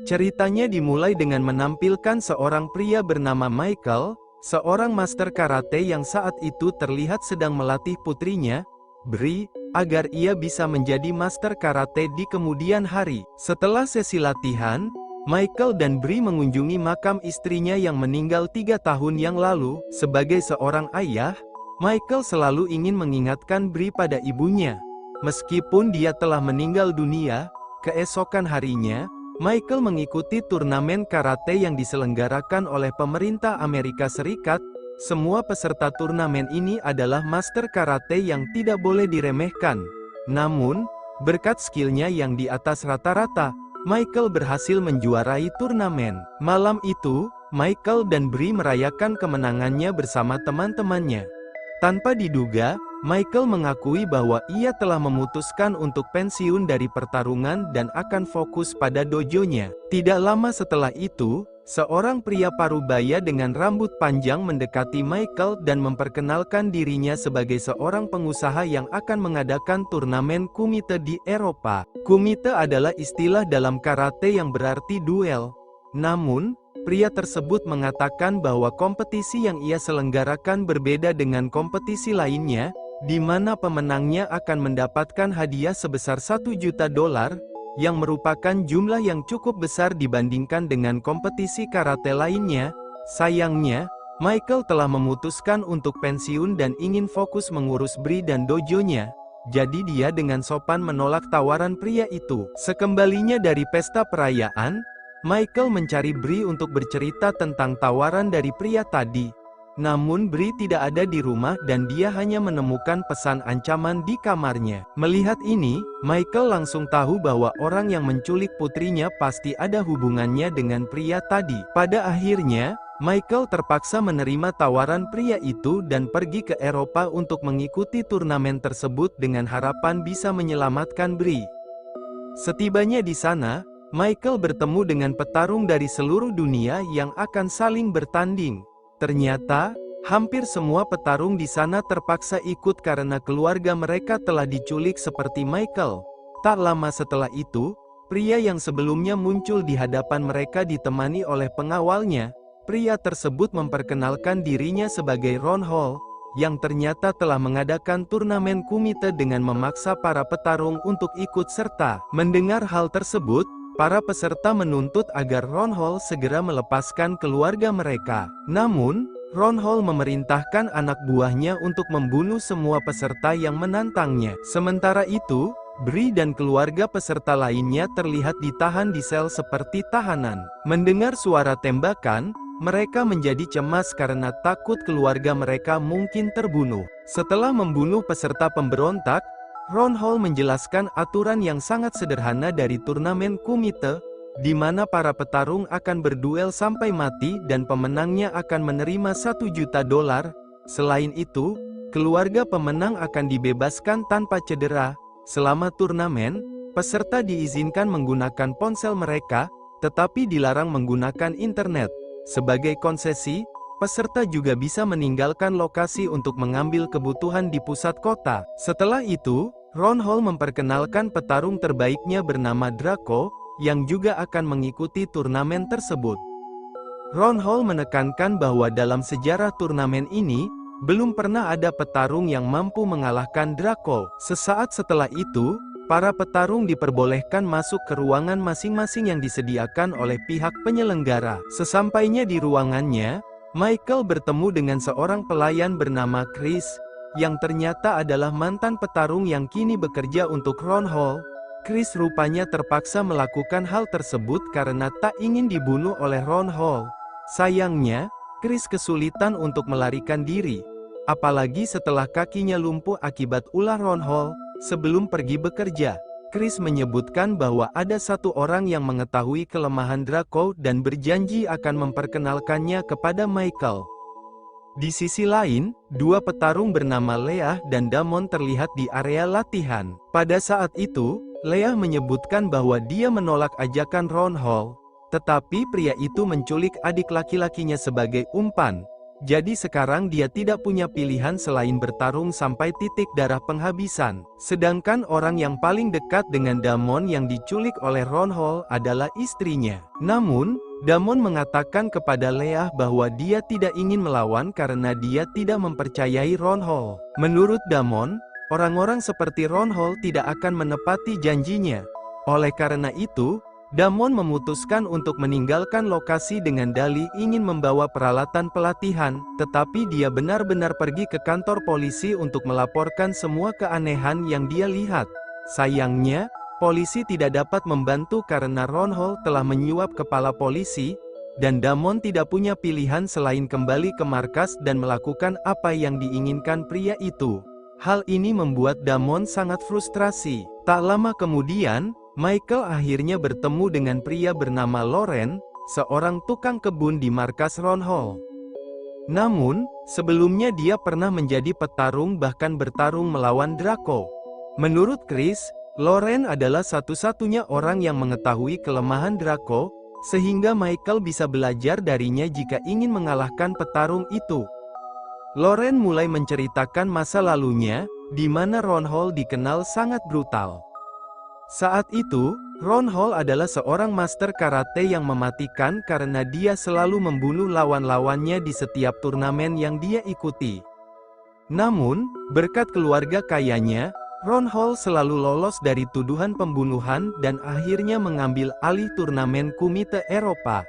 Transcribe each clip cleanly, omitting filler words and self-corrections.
Ceritanya dimulai dengan menampilkan seorang pria bernama Michael, seorang master karate yang saat itu terlihat sedang melatih putrinya, Bri, agar ia bisa menjadi master karate di kemudian hari. Setelah sesi latihan, Michael dan Bri mengunjungi makam istrinya yang meninggal 3 tahun yang lalu. Sebagai seorang ayah, Michael selalu ingin mengingatkan Bri pada ibunya. Meskipun dia telah meninggal dunia, keesokan harinya, Michael mengikuti turnamen karate yang diselenggarakan oleh pemerintah Amerika Serikat. Semua peserta turnamen ini adalah master karate yang tidak boleh diremehkan. Namun, berkat skillnya yang di atas rata-rata, Michael berhasil menjuarai turnamen. Malam itu, Michael dan Bri merayakan kemenangannya bersama teman-temannya. Tanpa diduga, Michael mengakui bahwa ia telah memutuskan untuk pensiun dari pertarungan dan akan fokus pada dojonya. Tidak lama setelah itu, seorang pria parubaya dengan rambut panjang mendekati Michael dan memperkenalkan dirinya sebagai seorang pengusaha yang akan mengadakan turnamen kumite di Eropa. Kumite adalah istilah dalam karate yang berarti duel. Namun, pria tersebut mengatakan bahwa kompetisi yang ia selenggarakan berbeda dengan kompetisi lainnya, di mana pemenangnya akan mendapatkan hadiah sebesar $1 juta, yang merupakan jumlah yang cukup besar dibandingkan dengan kompetisi karate lainnya. Sayangnya, Michael telah memutuskan untuk pensiun dan ingin fokus mengurus Bri dan dojonya. Jadi dia dengan sopan menolak tawaran pria itu. Sekembalinya dari pesta perayaan, Michael mencari Bri untuk bercerita tentang tawaran dari pria tadi. Namun Bri tidak ada di rumah dan dia hanya menemukan pesan ancaman di kamarnya. Melihat ini, Michael langsung tahu bahwa orang yang menculik putrinya pasti ada hubungannya dengan pria tadi. Pada akhirnya, Michael terpaksa menerima tawaran pria itu dan pergi ke Eropa untuk mengikuti turnamen tersebut dengan harapan bisa menyelamatkan Bri. Setibanya di sana, Michael bertemu dengan petarung dari seluruh dunia yang akan saling bertanding. Ternyata, hampir semua petarung di sana terpaksa ikut karena keluarga mereka telah diculik seperti Michael. Tak lama setelah itu, pria yang sebelumnya muncul di hadapan mereka ditemani oleh pengawalnya. Pria tersebut memperkenalkan dirinya sebagai Ron Hall, yang ternyata telah mengadakan turnamen kumite dengan memaksa para petarung untuk ikut serta. Mendengar hal tersebut, para peserta menuntut agar Ron Hall segera melepaskan keluarga mereka. Namun, Ron Hall memerintahkan anak buahnya untuk membunuh semua peserta yang menantangnya. Sementara itu, Bri dan keluarga peserta lainnya terlihat ditahan di sel seperti tahanan. Mendengar suara tembakan, mereka menjadi cemas karena takut keluarga mereka mungkin terbunuh. Setelah membunuh peserta pemberontak, Ron Hall menjelaskan aturan yang sangat sederhana dari turnamen kumite, di mana para petarung akan berduel sampai mati dan pemenangnya akan menerima $1 juta. Selain itu, keluarga pemenang akan dibebaskan tanpa cedera. Selama turnamen, peserta diizinkan menggunakan ponsel mereka, tetapi dilarang menggunakan internet. Sebagai konsesi, peserta juga bisa meninggalkan lokasi untuk mengambil kebutuhan di pusat kota. Setelah itu, Ron Hall memperkenalkan petarung terbaiknya bernama Draco, yang juga akan mengikuti turnamen tersebut. Ron Hall menekankan bahwa dalam sejarah turnamen ini, belum pernah ada petarung yang mampu mengalahkan Draco. Sesaat setelah itu, para petarung diperbolehkan masuk ke ruangan masing-masing yang disediakan oleh pihak penyelenggara. Sesampainya di ruangannya, Michael bertemu dengan seorang pelayan bernama Chris, yang ternyata adalah mantan petarung yang kini bekerja untuk Ron Hall. Chris rupanya terpaksa melakukan hal tersebut karena tak ingin dibunuh oleh Ron Hall. Sayangnya, Chris kesulitan untuk melarikan diri, apalagi setelah kakinya lumpuh akibat ulah Ron Hall. Sebelum pergi bekerja, Chris menyebutkan bahwa ada satu orang yang mengetahui kelemahan Draco dan berjanji akan memperkenalkannya kepada Michael. Di sisi lain, dua petarung bernama Leah dan Damon terlihat di area latihan. Pada saat itu, Leah menyebutkan bahwa dia menolak ajakan Ron Hall, tetapi pria itu menculik adik laki-lakinya sebagai umpan. Jadi sekarang dia tidak punya pilihan selain bertarung sampai titik darah penghabisan. Sedangkan orang yang paling dekat dengan Damon yang diculik oleh Ron Hall adalah istrinya. Namun, Damon mengatakan kepada Leah bahwa dia tidak ingin melawan karena dia tidak mempercayai Ron Hall. Menurut Damon, orang-orang seperti Ron Hall tidak akan menepati janjinya. Oleh karena itu, Damon memutuskan untuk meninggalkan lokasi dengan dalih ingin membawa peralatan pelatihan, tetapi dia benar-benar pergi ke kantor polisi untuk melaporkan semua keanehan yang dia lihat. Sayangnya, polisi tidak dapat membantu karena Ron Hall telah menyuap kepala polisi, dan Damon tidak punya pilihan selain kembali ke markas dan melakukan apa yang diinginkan pria itu. Hal ini membuat Damon sangat frustrasi. Tak lama kemudian, Michael akhirnya bertemu dengan pria bernama Loren, seorang tukang kebun di markas Ron Hall. Namun, sebelumnya dia pernah menjadi petarung bahkan bertarung melawan Draco. Menurut Chris, Loren adalah satu-satunya orang yang mengetahui kelemahan Draco, sehingga Michael bisa belajar darinya jika ingin mengalahkan petarung itu. Loren mulai menceritakan masa lalunya, di mana Ron Hall dikenal sangat brutal. Saat itu, Ron Hall adalah seorang master karate yang mematikan karena dia selalu membunuh lawan-lawannya di setiap turnamen yang dia ikuti. Namun, berkat keluarga kayanya, Ron Hall selalu lolos dari tuduhan pembunuhan dan akhirnya mengambil alih turnamen Kumite Eropa.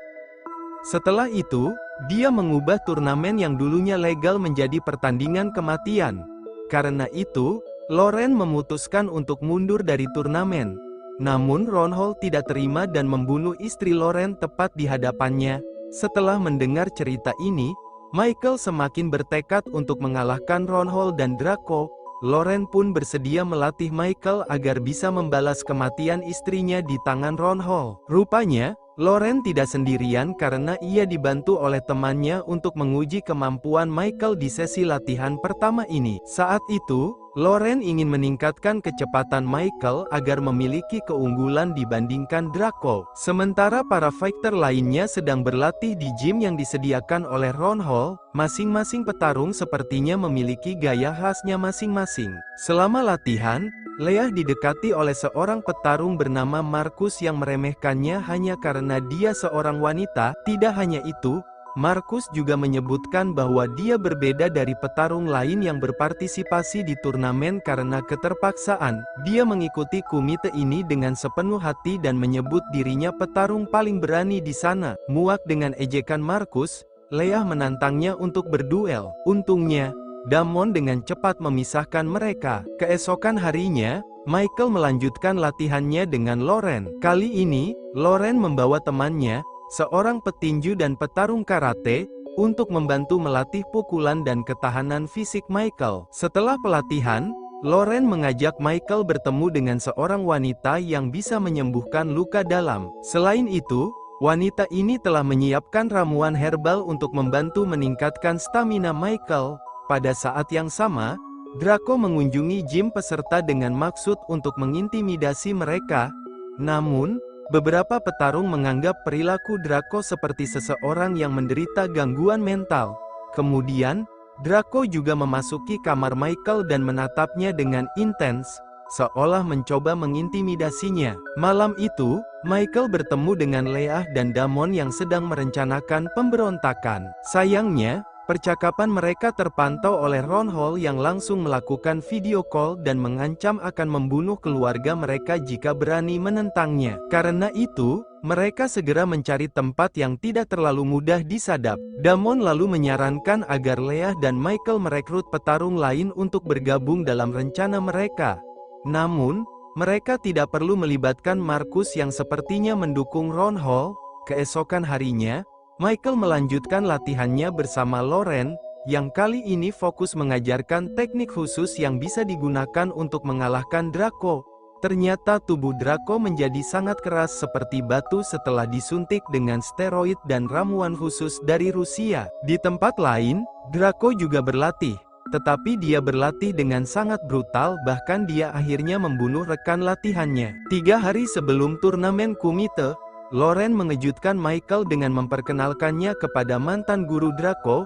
Setelah itu, dia mengubah turnamen yang dulunya legal menjadi pertandingan kematian. Karena itu, Loren memutuskan untuk mundur dari turnamen. Namun Ron Hall tidak terima dan membunuh istri Loren tepat di hadapannya. Setelah mendengar cerita ini, Michael semakin bertekad untuk mengalahkan Ron Hall dan Draco. Loren pun bersedia melatih Michael agar bisa membalas kematian istrinya di tangan Ron Hall. Rupanya, Loren tidak sendirian karena ia dibantu oleh temannya untuk menguji kemampuan Michael di sesi latihan pertama ini. Saat itu, Loren ingin meningkatkan kecepatan Michael agar memiliki keunggulan dibandingkan Draco. Sementara para fighter lainnya sedang berlatih di gym yang disediakan oleh Ron Hall, masing-masing petarung sepertinya memiliki gaya khasnya masing-masing. Selama latihan, Leah didekati oleh seorang petarung bernama Marcus yang meremehkannya hanya karena dia seorang wanita. Tidak hanya itu, Marcus juga menyebutkan bahwa dia berbeda dari petarung lain yang berpartisipasi di turnamen karena keterpaksaan. Dia mengikuti kumite ini dengan sepenuh hati dan menyebut dirinya petarung paling berani di sana. Muak dengan ejekan Marcus, Leah menantangnya untuk berduel. Untungnya, Damon dengan cepat memisahkan mereka. Keesokan harinya, Michael melanjutkan latihannya dengan Loren. Kali ini, Loren membawa temannya, seorang petinju dan petarung karate, untuk membantu melatih pukulan dan ketahanan fisik Michael. Setelah pelatihan, Loren mengajak Michael bertemu dengan seorang wanita yang bisa menyembuhkan luka dalam. Selain itu, wanita ini telah menyiapkan ramuan herbal untuk membantu meningkatkan stamina Michael. Pada saat yang sama, Draco mengunjungi gym peserta dengan maksud untuk mengintimidasi mereka. Namun, beberapa petarung menganggap perilaku Draco seperti seseorang yang menderita gangguan mental. Kemudian, Draco juga memasuki kamar Michael dan menatapnya dengan intens, seolah mencoba mengintimidasinya. Malam itu, Michael bertemu dengan Leah dan Damon yang sedang merencanakan pemberontakan. Sayangnya, percakapan mereka terpantau oleh Ron Hall yang langsung melakukan video call dan mengancam akan membunuh keluarga mereka jika berani menentangnya. Karena itu, mereka segera mencari tempat yang tidak terlalu mudah disadap. Damon lalu menyarankan agar Leah dan Michael merekrut petarung lain untuk bergabung dalam rencana mereka. Namun, mereka tidak perlu melibatkan Marcus yang sepertinya mendukung Ron Hall. Keesokan harinya, Michael melanjutkan latihannya bersama Loren, yang kali ini fokus mengajarkan teknik khusus yang bisa digunakan untuk mengalahkan Draco. Ternyata tubuh Draco menjadi sangat keras seperti batu setelah disuntik dengan steroid dan ramuan khusus dari Rusia. Di tempat lain, Draco juga berlatih. Tetapi dia berlatih dengan sangat brutal, bahkan dia akhirnya membunuh rekan latihannya. 3 hari sebelum turnamen kumite, Loren mengejutkan Michael dengan memperkenalkannya kepada mantan guru Draco.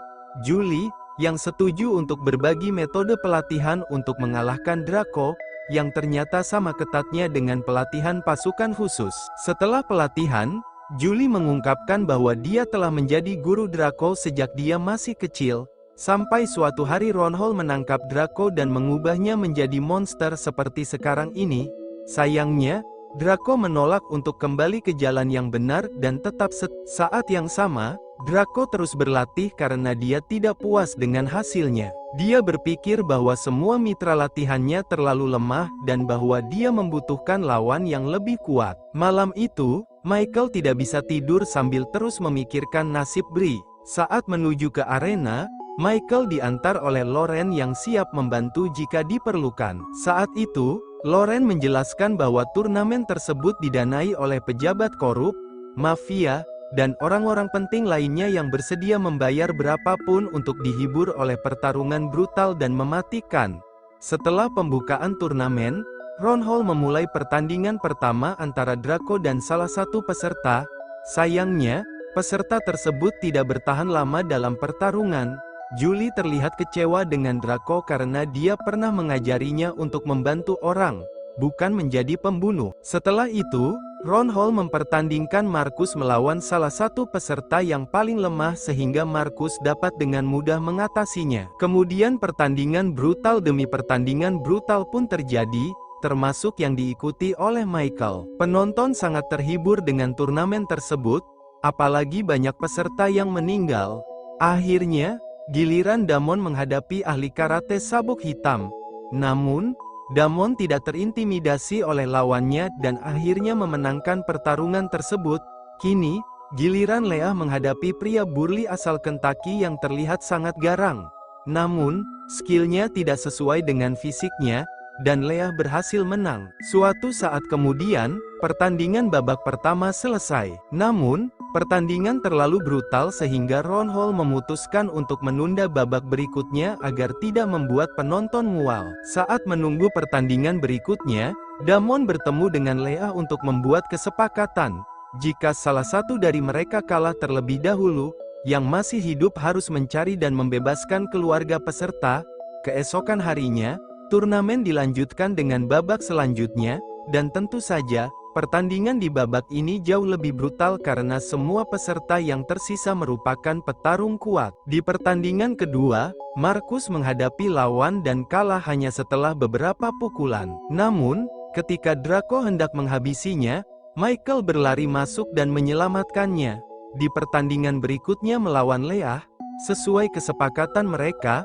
Julie, yang setuju untuk berbagi metode pelatihan untuk mengalahkan Draco, yang ternyata sama ketatnya dengan pelatihan pasukan khusus. Setelah pelatihan, Julie mengungkapkan bahwa dia telah menjadi guru Draco sejak dia masih kecil, sampai suatu hari Ronhold menangkap Draco dan mengubahnya menjadi monster seperti sekarang ini. Sayangnya, Draco menolak untuk kembali ke jalan yang benar dan tetap saat yang sama, Draco terus berlatih karena dia tidak puas dengan hasilnya. Dia berpikir bahwa semua mitra latihannya terlalu lemah dan bahwa dia membutuhkan lawan yang lebih kuat. Malam itu, Michael tidak bisa tidur sambil terus memikirkan nasib Bree. Saat menuju ke arena, Michael diantar oleh Lauren yang siap membantu jika diperlukan. Saat itu, Lauren menjelaskan bahwa turnamen tersebut didanai oleh pejabat korup, mafia, dan orang-orang penting lainnya yang bersedia membayar berapapun untuk dihibur oleh pertarungan brutal dan mematikan. Setelah pembukaan turnamen, Ronhold memulai pertandingan pertama antara Draco dan salah satu peserta. Sayangnya, peserta tersebut tidak bertahan lama dalam pertarungan. Julie terlihat kecewa dengan Draco karena dia pernah mengajarinya untuk membantu orang, bukan menjadi pembunuh. Setelah itu, Ronhold mempertandingkan Marcus melawan salah satu peserta yang paling lemah sehingga Marcus dapat dengan mudah mengatasinya. Kemudian pertandingan brutal demi pertandingan brutal pun terjadi, termasuk yang diikuti oleh Michael. Penonton sangat terhibur dengan turnamen tersebut, apalagi banyak peserta yang meninggal. Akhirnya, giliran Damon menghadapi ahli karate sabuk hitam. Namun, Damon tidak terintimidasi oleh lawannya dan akhirnya memenangkan pertarungan tersebut. Kini, giliran Leah menghadapi pria burli asal Kentucky yang terlihat sangat garang. Namun, skillnya tidak sesuai dengan fisiknya, dan Leah berhasil menang. Suatu saat kemudian, pertandingan babak pertama selesai. Namun, pertandingan terlalu brutal sehingga Ronhold memutuskan untuk menunda babak berikutnya agar tidak membuat penonton mual. Saat menunggu pertandingan berikutnya, Damon bertemu dengan Leah untuk membuat kesepakatan. Jika salah satu dari mereka kalah terlebih dahulu, yang masih hidup harus mencari dan membebaskan keluarga peserta. Keesokan harinya, turnamen dilanjutkan dengan babak selanjutnya, dan tentu saja, pertandingan di babak ini jauh lebih brutal karena semua peserta yang tersisa merupakan petarung kuat. Di pertandingan kedua, Marcus menghadapi lawan dan kalah hanya setelah beberapa pukulan. Namun, ketika Draco hendak menghabisinya, Michael berlari masuk dan menyelamatkannya. Di pertandingan berikutnya melawan Leah, sesuai kesepakatan mereka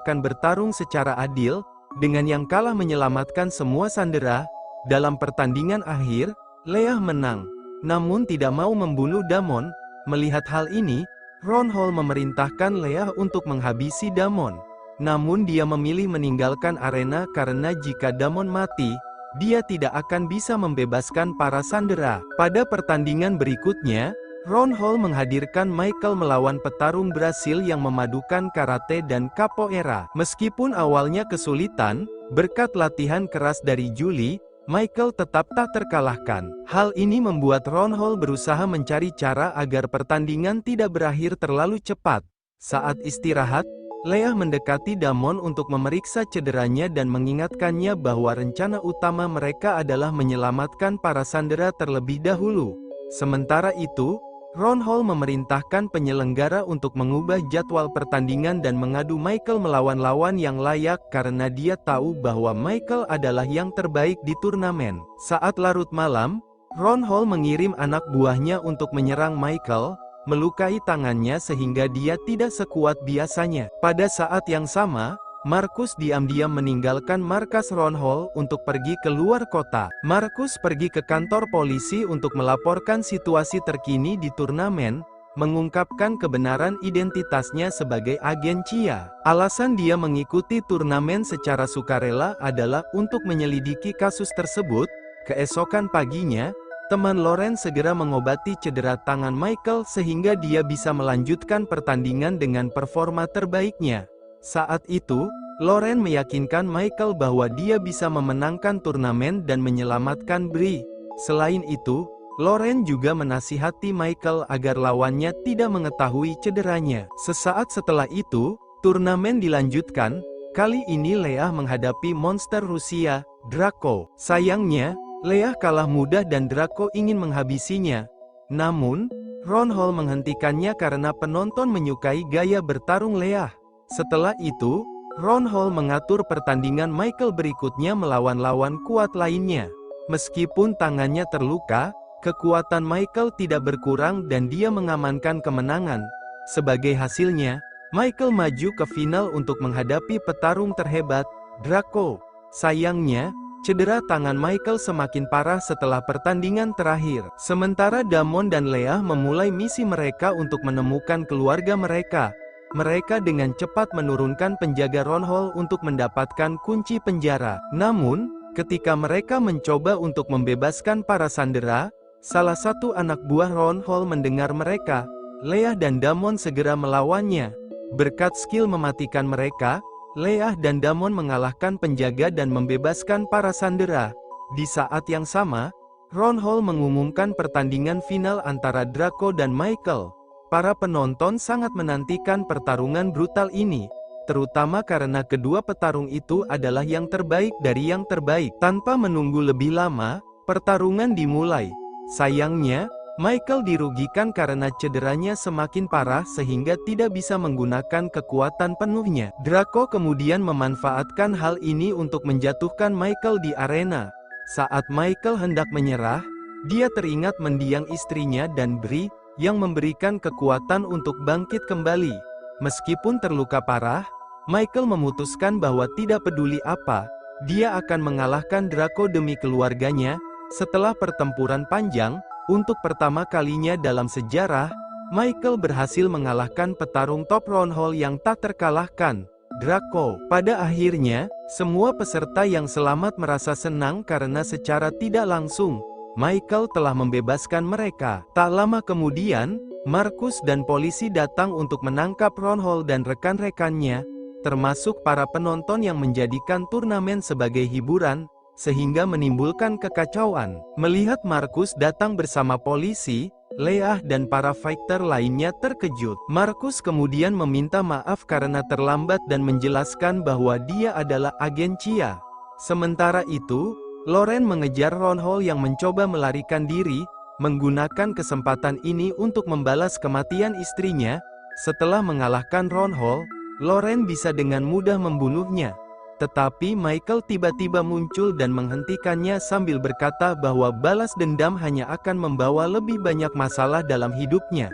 akan bertarung secara adil, dengan yang kalah menyelamatkan semua sandera. Dalam pertandingan akhir, Leah menang, namun tidak mau membunuh Damon. Melihat hal ini, Ronhold memerintahkan Leah untuk menghabisi Damon. Namun dia memilih meninggalkan arena karena jika Damon mati, dia tidak akan bisa membebaskan para sandera. Pada pertandingan berikutnya, Ronhold menghadirkan Michael melawan petarung Brasil yang memadukan karate dan capoeira. Meskipun awalnya kesulitan, berkat latihan keras dari Julie, Michael tetap tak terkalahkan. Hal ini membuat Ronhold berusaha mencari cara agar pertandingan tidak berakhir terlalu cepat. Saat istirahat, Leah mendekati Damon untuk memeriksa cederanya dan mengingatkannya bahwa rencana utama mereka adalah menyelamatkan para sandera terlebih dahulu. Sementara itu, Ronhold memerintahkan penyelenggara untuk mengubah jadwal pertandingan dan mengadu Michael melawan lawan yang layak karena dia tahu bahwa Michael adalah yang terbaik di turnamen. Saat larut malam, Ronhold mengirim anak buahnya untuk menyerang Michael, melukai tangannya sehingga dia tidak sekuat biasanya. Pada saat yang sama, Marcus diam-diam meninggalkan markas Ronhold untuk pergi ke luar kota. Marcus pergi ke kantor polisi untuk melaporkan situasi terkini di turnamen, mengungkapkan kebenaran identitasnya sebagai agen Chia. Alasan dia mengikuti turnamen secara sukarela adalah untuk menyelidiki kasus tersebut. Keesokan paginya, teman Lauren segera mengobati cedera tangan Michael sehingga dia bisa melanjutkan pertandingan dengan performa terbaiknya. Saat itu, Lauren meyakinkan Michael bahwa dia bisa memenangkan turnamen dan menyelamatkan Bree. Selain itu, Lauren juga menasihati Michael agar lawannya tidak mengetahui cederanya. Sesaat setelah itu, turnamen dilanjutkan. Kali ini Leah menghadapi monster Rusia, Draco. Sayangnya, Leah kalah mudah dan Draco ingin menghabisinya. Namun, Ron Hall menghentikannya karena penonton menyukai gaya bertarung Leah. Setelah itu, Ron Hall mengatur pertandingan Michael berikutnya melawan lawan kuat lainnya. Meskipun tangannya terluka, kekuatan Michael tidak berkurang dan dia mengamankan kemenangan. Sebagai hasilnya, Michael maju ke final untuk menghadapi petarung terhebat, Draco. Sayangnya, cedera tangan Michael semakin parah setelah pertandingan terakhir. Sementara Damon dan Leah memulai misi mereka untuk menemukan keluarga mereka. Mereka dengan cepat menurunkan penjaga Ron Hall untuk mendapatkan kunci penjara. Namun, ketika mereka mencoba untuk membebaskan para sandera, salah satu anak buah Ron Hall mendengar mereka. Leah dan Damon segera melawannya. Berkat skill mematikan mereka, Leah dan Damon mengalahkan penjaga dan membebaskan para sandera. Di saat yang sama, Ron Hall mengumumkan pertandingan final antara Draco dan Michael. Para penonton sangat menantikan pertarungan brutal ini, terutama karena kedua petarung itu adalah yang terbaik dari yang terbaik. Tanpa menunggu lebih lama, pertarungan dimulai. Sayangnya, Michael dirugikan karena cederanya semakin parah sehingga tidak bisa menggunakan kekuatan penuhnya. Draco kemudian memanfaatkan hal ini untuk menjatuhkan Michael di arena. Saat Michael hendak menyerah, dia teringat mendiang istrinya dan Bree, yang memberikan kekuatan untuk bangkit kembali. Meskipun terluka parah, Michael memutuskan bahwa tidak peduli apa, dia akan mengalahkan Draco demi keluarganya. Setelah pertempuran panjang, untuk pertama kalinya dalam sejarah, Michael berhasil mengalahkan petarung top Ron Hall yang tak terkalahkan, Draco. Pada akhirnya, semua peserta yang selamat merasa senang karena secara tidak langsung, Michael telah membebaskan mereka. Tak lama kemudian, Marcus dan polisi datang untuk menangkap Ron Hall dan rekan-rekannya, termasuk para penonton yang menjadikan turnamen sebagai hiburan, sehingga menimbulkan kekacauan. Melihat Marcus datang bersama polisi, Leah dan para fighter lainnya terkejut. Marcus kemudian meminta maaf karena terlambat dan menjelaskan bahwa dia adalah agen Chia. Sementara itu, Lauren mengejar Ron Hall yang mencoba melarikan diri, menggunakan kesempatan ini untuk membalas kematian istrinya. Setelah mengalahkan Ron Hall, Lauren bisa dengan mudah membunuhnya. Tetapi Michael tiba-tiba muncul dan menghentikannya sambil berkata bahwa balas dendam hanya akan membawa lebih banyak masalah dalam hidupnya.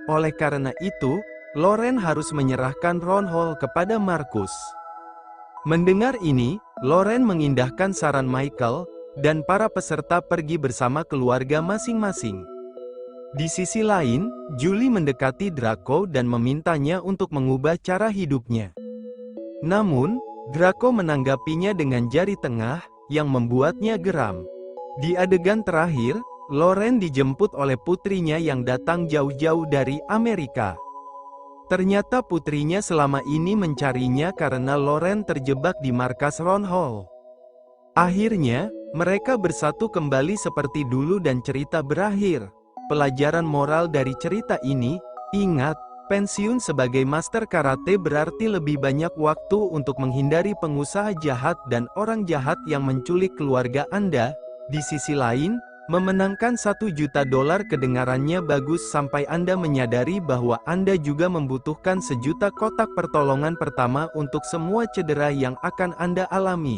Oleh karena itu, Lauren harus menyerahkan Ron Hall kepada Marcus. Mendengar ini, Lauren mengindahkan saran Michael, dan para peserta pergi bersama keluarga masing-masing. Di sisi lain, Julie mendekati Draco dan memintanya untuk mengubah cara hidupnya. Namun, Draco menanggapinya dengan jari tengah, yang membuatnya geram. Di adegan terakhir, Lauren dijemput oleh putrinya yang datang jauh-jauh dari Amerika. Ternyata putrinya selama ini mencarinya karena Lauren terjebak di markas Ron Hall. Akhirnya, mereka bersatu kembali seperti dulu dan cerita berakhir. Pelajaran moral dari cerita ini, ingat, pensiun sebagai master karate berarti lebih banyak waktu untuk menghindari pengusaha jahat dan orang jahat yang menculik keluarga Anda. Di sisi lain, memenangkan $1 juta kedengarannya bagus sampai Anda menyadari bahwa Anda juga membutuhkan 1 juta kotak pertolongan pertama untuk semua cedera yang akan Anda alami.